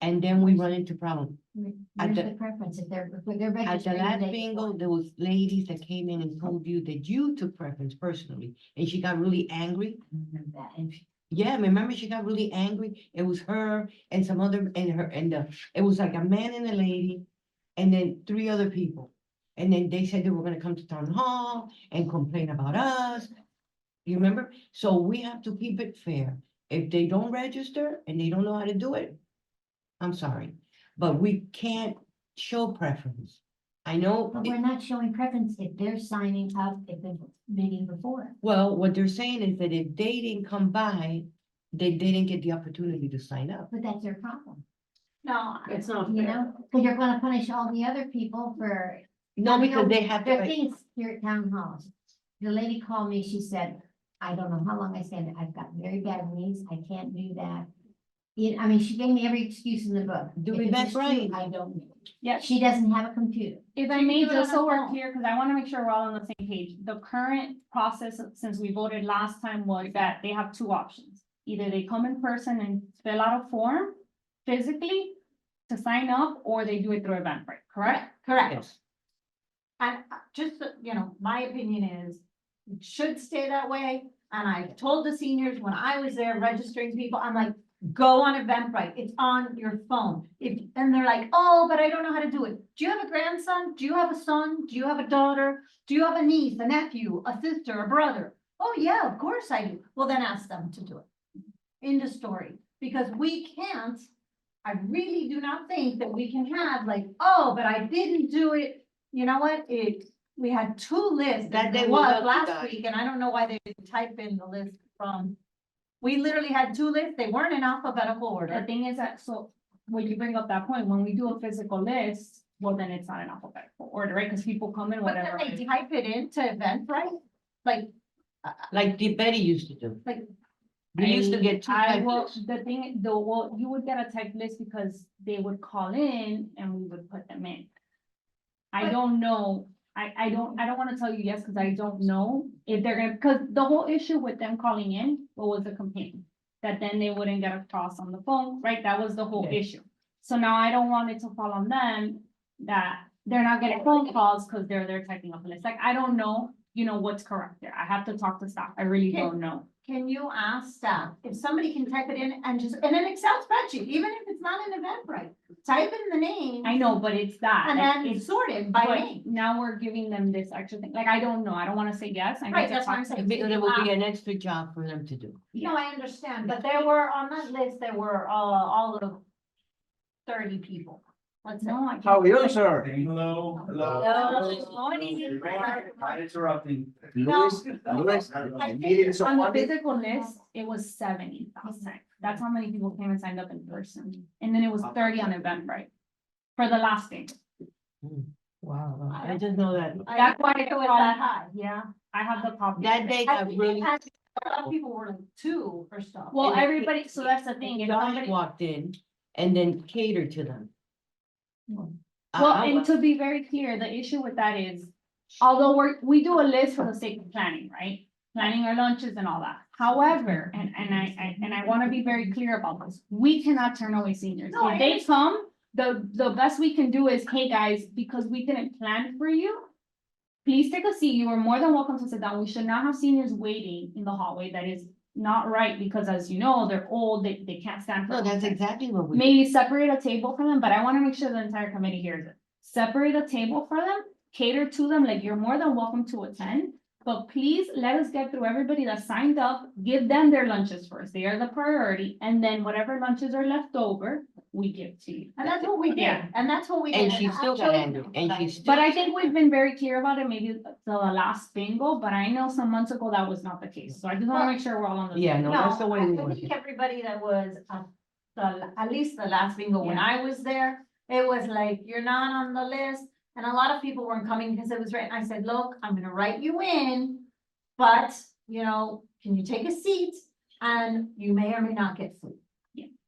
And then we run into problems. Where's the- the preference if they're At the registering? last they- bingo, there was ladies that came in and told you that you took preference personally, and she got really angry. That, and Yeah, remember she got really angry? It was her and some other, it was like a man and a lady, and then 3 other people. And then they said they were gonna come to town hall and complain about us. You remember? So we have to keep it fair. If they don't register and they don't know how to do it, I'm sorry. but we can't show preference. I know, But we're not showing preference if they're signing up at the meeting before. well, what they're saying is that if they didn't come by, they didn't get the opportunity to sign up. But that's their problem, No, It's not you fair. know, because you're gonna punish all the other people for. No, I mean, because they have There are to, things here at town halls. The lady called me, she said, I don't know how long I said, I've got very bad knees, I can't do that. I mean, she gave me every excuse in the book. Do If we it back was true, right? I don't know. Yeah. She doesn't have a computer. If I She may, can do it just on so her we're phone. clear, because I want to make sure we're all on the same page, the current process, since we voted last time, was that they have two options. Either they come in person and fill out a form physically to sign up, or they do it through Eventbrite, correct? correct. yes. And just, you know, my opinion is, it should stay that way. And I told the seniors when I was there registering people, I'm like, go on Eventbrite, it's on your phone. And they're like, oh, but I don't know how to do it. Do you have a grandson? Do you have a son? Do you have a daughter? Do you have a niece, a nephew, a sister, a brother? Oh, yeah, of course I do. Well, then ask them to do it. End of story, because we can't, I really do not think that we can have like, oh, but I didn't do it. You know what? We had two lists. That and day there was was up to last that. week, and I don't know why they didn't type in the list from. We literally had two lists. They weren't in alphabetical The order. thing is that, so when you bring up that point, when we do a physical list, well, then it's not in alphabetical order, right? Because people come in But then whatever. they type it into Eventbrite, like, Like the Betty used to do. Like, We used to get two I typed will, lists. the thing, though, well, you would get a type list because they would call in and we would put them in. I But- don't know, I don't wanna tell you yes, because I don't know if they're gonna, because the whole issue with them calling in, what was the complaint? That then they wouldn't get across on the phone, right? That was the whole Yeah. issue. So now I don't want it to fall on them that they're not getting phone calls because they're there typing up a list. Like, I don't know, you know, what's correct there. I have to talk to staff. I really don't know. can you ask staff if somebody can type it in and just, in an Excel spreadsheet, even if it's not in Eventbrite, type in the name. I know, but it's that. And like, then it's sort it by but name. now we're giving them this extra thing. Like, I don't know. I don't wanna say yes. I need Right, to that's what I'm talk to saying. Because it would be an extra job for them to do. No, I understand, but there were, on that list, there were, all of 30 people. Let's say. No, I How can't. are you, sir? Hello, Not interrupting. Luis, the meeting is On on the Monday. physical list, it was 70 last time. That's how many people came and signed up in person. And then it was 30 on Eventbrite for the last thing. Wow, I just know that, That's why it it was was that high, yeah. I have the copy. that day I got think really. it had- A lot of people were like 2 or stuff. Well, and it- everybody, so that's the thing. If Josh somebody, walked in and then catered to them. well, I- and to be very clear, the issue with that is, although we do a list for the sake of planning, right? Planning our lunches and all that. However, and I wanna be very clear about this, we cannot turn away seniors. No, I If they come, the best we can do is, hey, guys, because we didn't plan for you. Please take a seat. You are more than welcome to sit down. We should not have seniors waiting in the hallway. That is not right, because as you know, they're old, they can't stand for. No, that's long. exactly what we. Maybe separate a table for them, but I wanna make sure the entire committee hears it. Separate a table for them, cater to them, like you're more than welcome to attend. But please let us get through everybody that signed up, give them their lunches first. They are the priority, and then whatever lunches are left over, we give to you. And that's what we did, Yeah. and that's what we did. And she still got angry, and she still. But I think we've been very clear about it, maybe the last bingo, but I know some months ago that was not the case. So I just wanna make sure we're all on the. Yeah, same no, page. that's the way we I want think it. everybody that was at least the last bingo when Yeah. I was there, it was like, you're not on the list. And a lot of people weren't coming because it was written. I said, look, I'm gonna write you in. But, you know, can you take a seat? And you may or may not get food.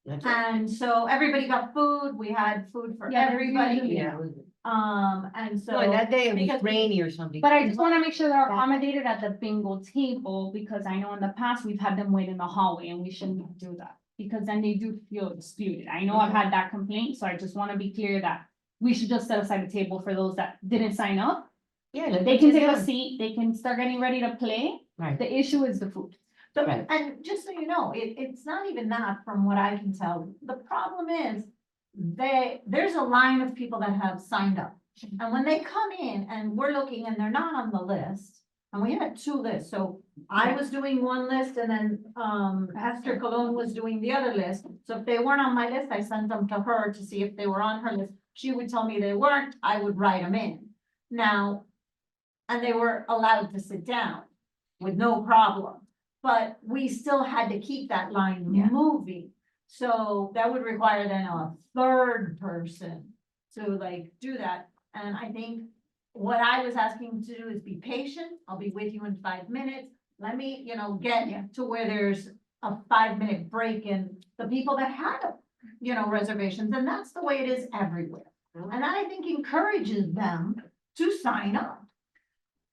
That's it. And so everybody got food. We had food for Yeah, everybody. Yeah, it was- And so. no, and that day it because was rainy or something. But I just wanna make sure they're accommodated at the bingo table, because I know in the past we've had them wait in the hallway and we shouldn't do that. Because then they do feel excluded. I know I've had that complaint, so I just wanna be clear that we should just set aside a table for those that didn't sign up. Yeah. let They them can sit take a down. seat, they can start getting ready to play. Right. The issue is the food. Right. And just so you know, it's not even that from what I can tell. The problem is there's a line of people that have signed up. And when they come in and we're looking and they're not on the list, and we had 2 lists, so I was doing one list and then, Esther Cologne was doing the other list. So if they weren't on my list, I sent them to her to see if they were on her list. She would tell me they weren't, I would write them in. Now, and they were allowed to sit down with no problem. But we still had to keep that line Yeah. moving. So that would require then a third person to like do that. And I think what I was asking to do is be patient. I'll be with you in 5 minutes. Let me, get to where there's a 5-minute break in the people that have, reservations. And that's the way it is everywhere. And that I think encourages them to sign up.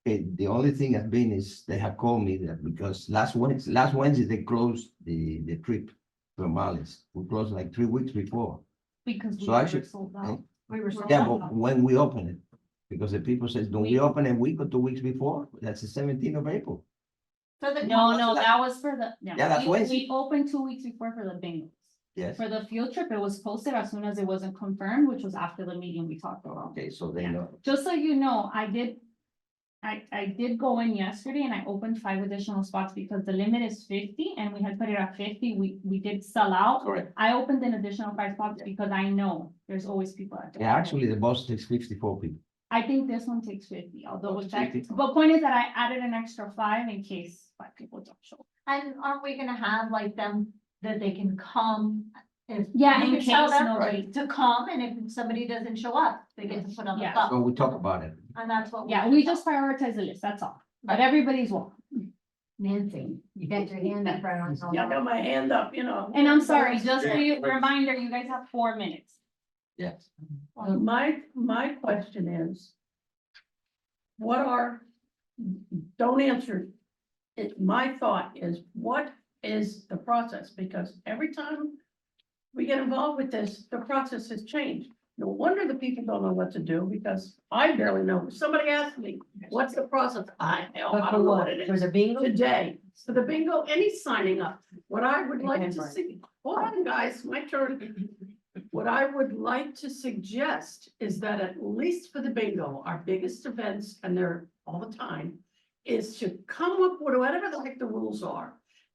The only thing has been is they have called me that because last Wednesday they closed the trip from Alice. We closed like 3 weeks before. Because we So I were should- sold out. We were so. Yeah, but when we open it, because the people says, don't we open a week or 2 weeks before? That's the 17th of April. So the. No, that was for the, Yeah, that's we Wednesday. opened 2 weeks before for the bingos. Yes. For the field trip, it was posted as soon as it wasn't confirmed, which was after the meeting we talked about. Okay, so they Yeah. know. Just so you know, I did go in yesterday and I opened 5 additional spots because the limit is 50 and we had put it at 50. We did sell out. Correct. I opened an additional 5 spots because I know there's always people at the. Yeah, actually, the bus takes 54 people. I think this one takes 50, I'll double check. 50. But point is that I added an extra 5 in case 5 people don't show. And aren't we gonna have like them that they can come if? Yeah, we in can tell case them nobody. To come, and if somebody doesn't show up, they get to put on the Yeah. bus, So we talk about it. and that's what. Yeah, we just prioritize the list, that's all. But everybody's welcome. Nancy, you got your hand up right on. Yeah, I got my hand up, And I'm sorry, just for you, reminder, you guys have 4 minutes. Yes. My question is. Don't answer. My thought is, what is the process? Because every time we get involved with this, the process has changed. No wonder the people don't know what to do, because I barely know. Somebody asked me, what's the process? I But for don't know what? what it For is. the bingo? Today, for the bingo, any signing up, what I would like to Remember. see, hold on, guys, my turn. What I would like to suggest is that at least for the bingo, our biggest events, and they're all the time, is to come up with whatever the heck the rules are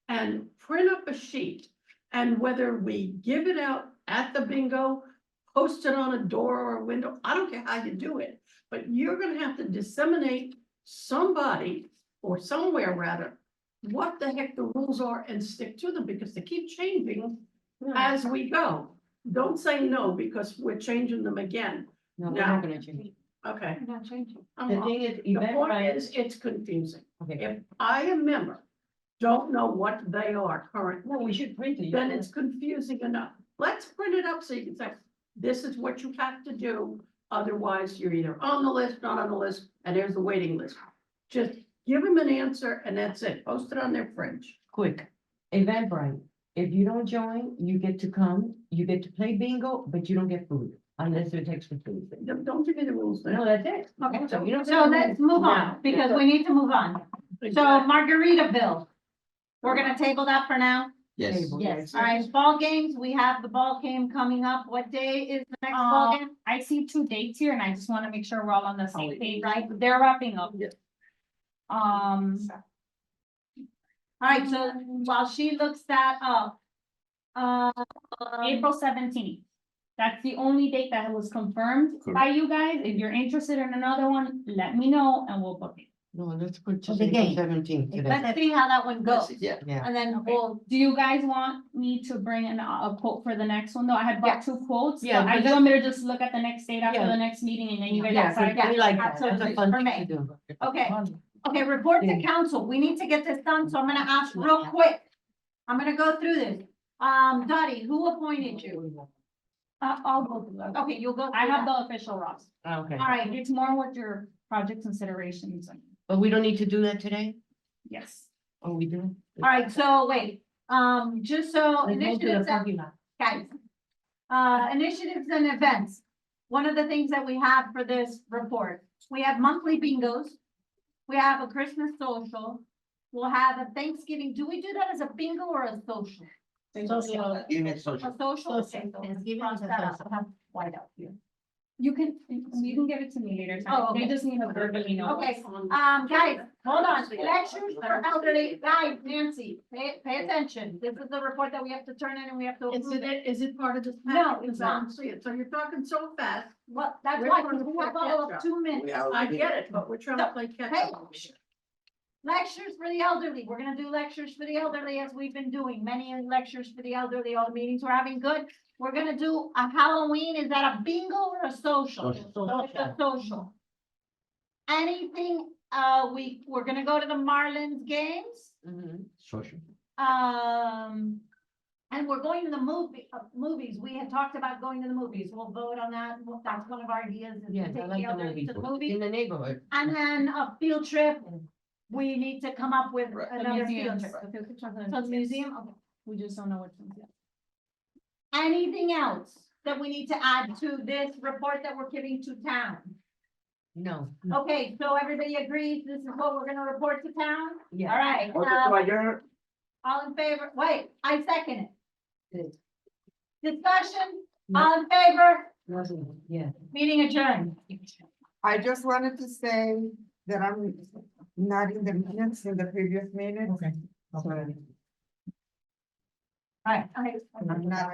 and print up a sheet. And whether we give it out at the bingo, post it on a door or a window, I don't care how you do it, but you're gonna have to disseminate somebody or somewhere rather, what the heck the rules are and stick to them, because they keep changing as we go. Don't say no, because we're changing them again. No, we're not gonna change. Okay. Not changing. The thing is, The point Eventbrite, is, it's confusing. okay, If I, a member, don't know what they are currently, no, we should print it. then it's confusing enough. Let's print it up so you can say, this is what you have to do. Otherwise, you're either on the list, not on the list, and there's the waiting list. Just give them an answer and that's it. Post it on their fridge. Quick, Eventbrite, if you don't join, you get to come, you get to play bingo, but you don't get food, unless it takes for food. Don't give me the rules No, now. that's it. Okay, So you don't so get let's to move on, now. because we need to move on. So Margaritaville, we're gonna table that for now. Yes. Table, Yes. All right, ball games, we have the ball game coming up. What day is the next ball game? I see 2 dates here and I just want to make sure we're all on the same page, right? They're wrapping up. All right, so while she looks that up. April 17th. That's the only date that was confirmed by you guys. If you're interested in another one, let me know and we'll book it. No, let's put For just the April game. 17th today. Let's see how that one goes. Yeah. Yeah, And then Okay. we'll, Do you guys want me to bring a quote for the next one though? I had brought 2 quotes. Yeah, but I but just want me to just look at the next date after Yeah. the next meeting and then you guys yeah, decide. we like that. That's absolutely. a fun For thing me. to do. okay, okay, report to council. We need to get this done, so I'm gonna ask real quick. I'm gonna go through this. Dottie, who appointed you? I'll go through that. Okay, you'll go. I through have that. the official roster. Okay, All right, It's more what your project considerations and but we don't need to do that today? yes. Oh, we do? all right, so wait, just so Let's go to the initiatives, and- parking lot. guys. Initiatives and events. One of the things that we have for this report, we have monthly bingos. We have a Christmas social. We'll have a Thanksgiving. Do we do that as a bingo or a social? Even social. A social? Okay, so Thanksgiving cross is a that out. social. I'll have white out here. You can give it to me later. Oh, They okay. just need a verbally know. Okay, guys, hold on, lectures for elderly, guys, Nancy, pay attention, this is the report that we have to turn in and we have to approve it. Is it part of this? No, packet? it's Because I not. don't see it, so you're talking so fast, Well, that's We're why, trying to because we have play all of catch up. 2 minutes. I get it, but we're trying to play catch Hey, up. lectures for the elderly, we're gonna do lectures for the elderly as we've been doing, many lectures for the elderly, all the meetings we're having, good. We're gonna do a Halloween, is that a bingo or a social? Social. So it's a social. Anything, we're gonna go to the Marlins games, Social. and we're going to the movies, we had talked about going to the movies, we'll vote on that, that's one of our ideas. Is to Yes, I take like the elderly movies. to the movies. In the neighborhood. And then a field trip, we need to come up with another field trip. So the museum, okay. We just don't know which ones yet. Anything else that we need to add to this report that we're giving to town? No. Okay, so everybody agrees this is what we're gonna report to town? Yeah. All right, all in favor, wait, I second it. Discussion, all in favor, Yeah. meeting adjourned. I just wanted to say that I'm not in the minutes in the previous minutes. Okay. So All right, I'm not.